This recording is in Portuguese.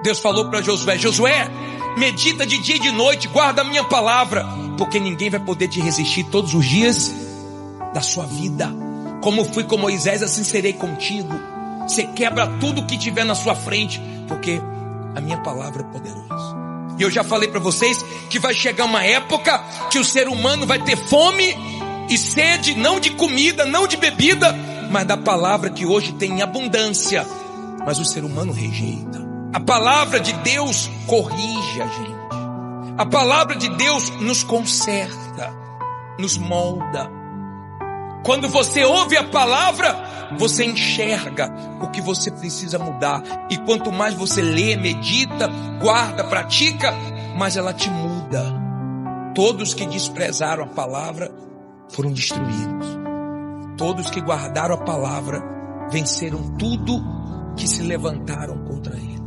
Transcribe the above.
Deus falou para Josué: Josué, medita de dia e de noite, guarda a minha palavra, porque ninguém vai poder te resistir todos os dias da sua vida. Como fui com Moisés, assim serei contigo. Você quebra tudo que tiver na sua frente, porque a minha palavra é poderosa. E eu já falei para vocês que vai chegar uma época que o ser humano vai ter fome e sede, não de comida, não de bebida, mas da palavra que hoje tem em abundância. Mas o ser humano rejeita. A palavra de Deus corrige a gente. A palavra de Deus nos conserta, nos molda. Quando você ouve a palavra, você enxerga o que você precisa mudar. E quanto mais você lê, medita, guarda, pratica, mais ela te muda. Todos que desprezaram a palavra foram destruídos. Todos que guardaram a palavra venceram tudo que se levantaram contra ele.